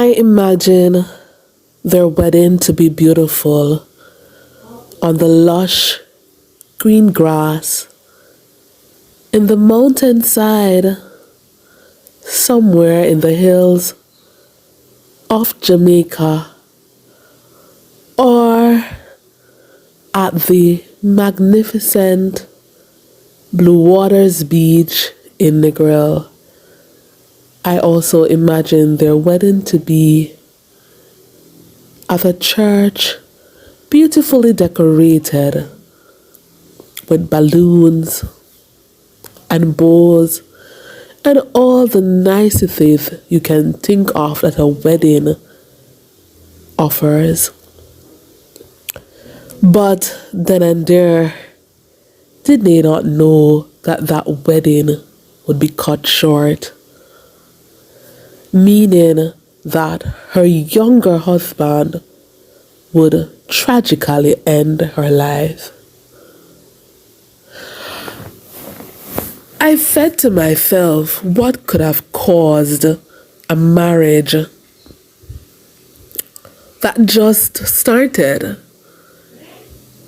I imagine their wedding to be beautiful on the lush green grass in the mountainside somewhere in the hills of Jamaica or at the magnificent Blue Waters Beach in Negril. I also imagine their wedding to be at a church beautifully decorated with balloons and bows and all the niceties you can think of that a wedding offers. But then and there, did they not know that that wedding would be cut short? Meaning that her younger husband would tragically end her life. I said to myself, what could have caused a marriage that just started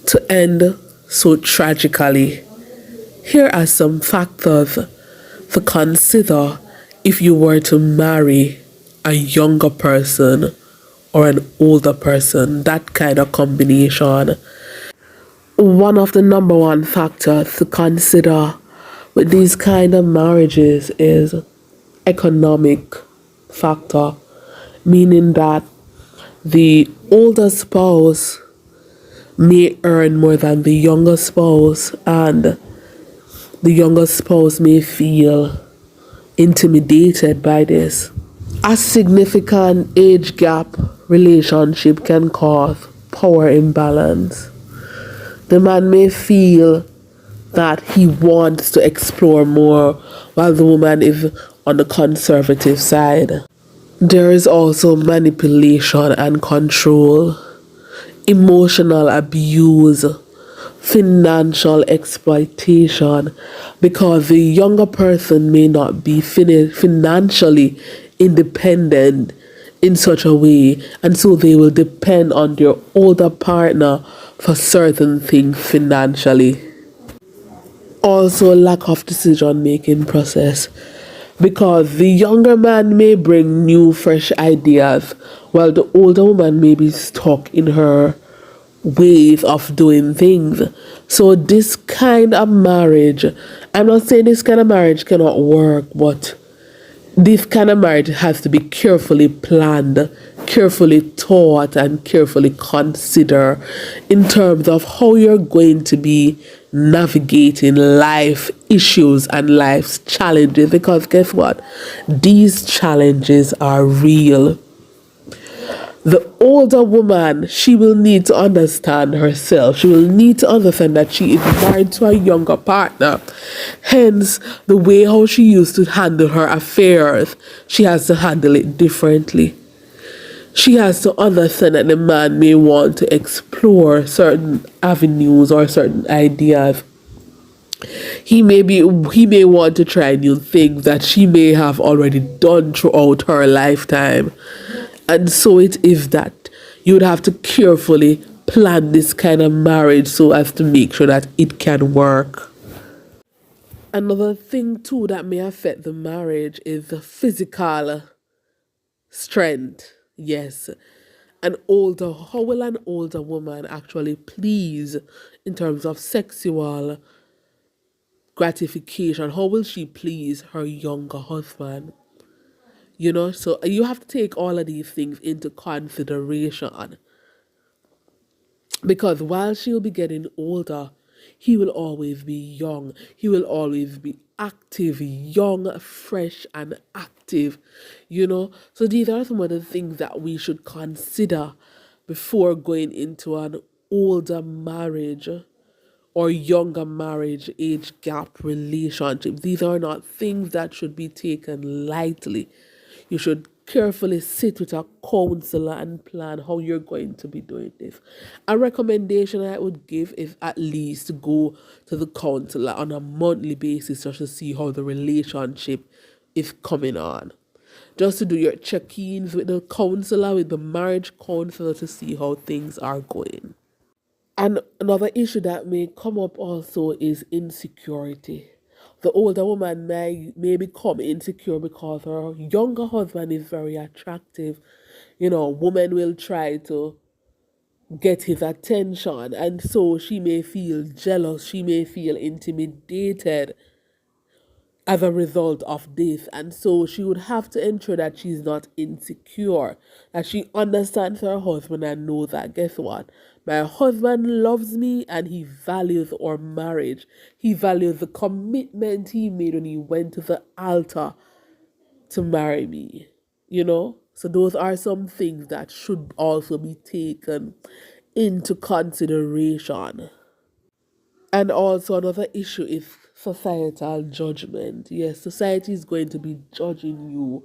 to end so tragically? Here are some factors to consider if you were to marry a younger person or an older person, that kind of combination. One of the number one factors to consider with these kind of marriages is economic factor, meaning that the older spouse may earn more than the younger spouse, and the younger spouse may feel intimidated by this. A significant age gap relationship can cause power imbalance. The man may feel that he wants to explore more while the woman is on the conservative side. There is also manipulation and control, emotional abuse, financial exploitation, because the younger person may not be financially independent in such a way, and so they will depend on their older partner for certain things financially. Also, lack of decision making process, because the younger man may bring new fresh ideas while the older woman may be stuck in her ways of doing things. So this kind of marriage, I'm not saying this kind of marriage cannot work, but this kind of marriage has to be carefully planned, carefully thought, and carefully considered in terms of how you're going to be navigating life issues and life's challenges. Because guess what? These challenges are real. The older woman, she will need to understand herself. She will need to understand that she is married to a younger partner. Hence, the way how she used to handle her affairs, she has to handle it differently. She has to understand that the man may want to explore certain avenues or certain ideas. He may want to try new things that she may have already done throughout her lifetime. And so it is that you would have to carefully plan this kind of marriage so as to make sure that it can work. Another thing too that may affect the marriage is the physical strength. Yes. How will an older woman actually please in terms of sexual gratification? How will she please her younger husband? So you have to take all of these things into consideration, because while she'll be getting older, he will always be young. He will always be active, young, fresh, and active. So these are some of the things that we should consider before going into an older marriage or younger marriage age gap relationship. These are not things that should be taken lightly. You should carefully sit with a counselor and plan how you're going to be doing this. A recommendation I would give is at least go to the counselor on a monthly basis just to see how the relationship is coming on. just to do your check-ins with the counselor, with the marriage counselor, to see how things are going. And another issue that may come up also is insecurity. The older woman may become insecure because her younger husband is very attractive. Woman will try to get his attention, and so she may feel jealous, she may feel intimidated as a result of this. And so she would have to ensure that she's not insecure, that she understands her husband and knows that, guess what? My husband loves me and he values our marriage. He values the commitment he made when he went to the altar to marry me. So those are some things that should also be taken into consideration. And also another issue is societal judgment. Yes, society is going to be judging you,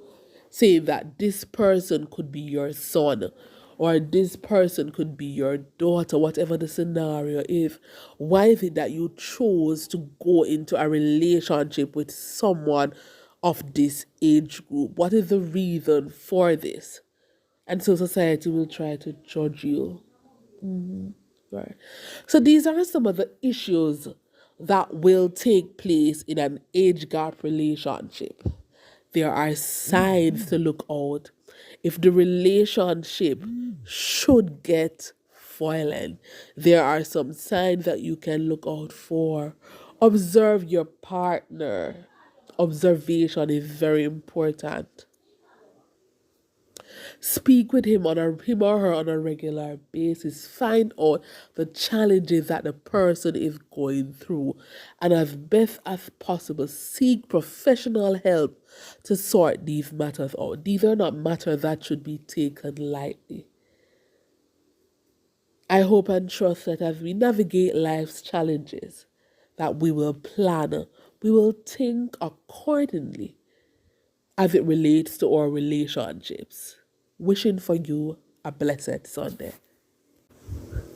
saying that this person could be your son or this person could be your daughter, whatever the scenario is. Why is it that you chose to go into a relationship with someone of this age group? What is the reason for this? And so society will try to judge you. Right. So these are some of the issues that will take place in an age gap relationship. There are signs to look out if the relationship should get violent. There are some signs that you can look out for. Observe your partner. Observation is very important. Speak with him or her on a regular basis. Find out the challenges that the person is going through, and as best as possible, seek professional help to sort these matters out. These are not matters that should be taken lightly. I hope and trust that as we navigate life's challenges, that we will plan, we will think accordingly as it relates to our relationships. Wishing for you a blessed Sunday.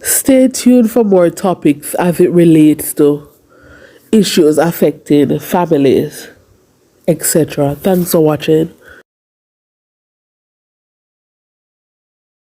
Stay tuned for more topics as it relates to issues affecting families, etc. Thanks for watching.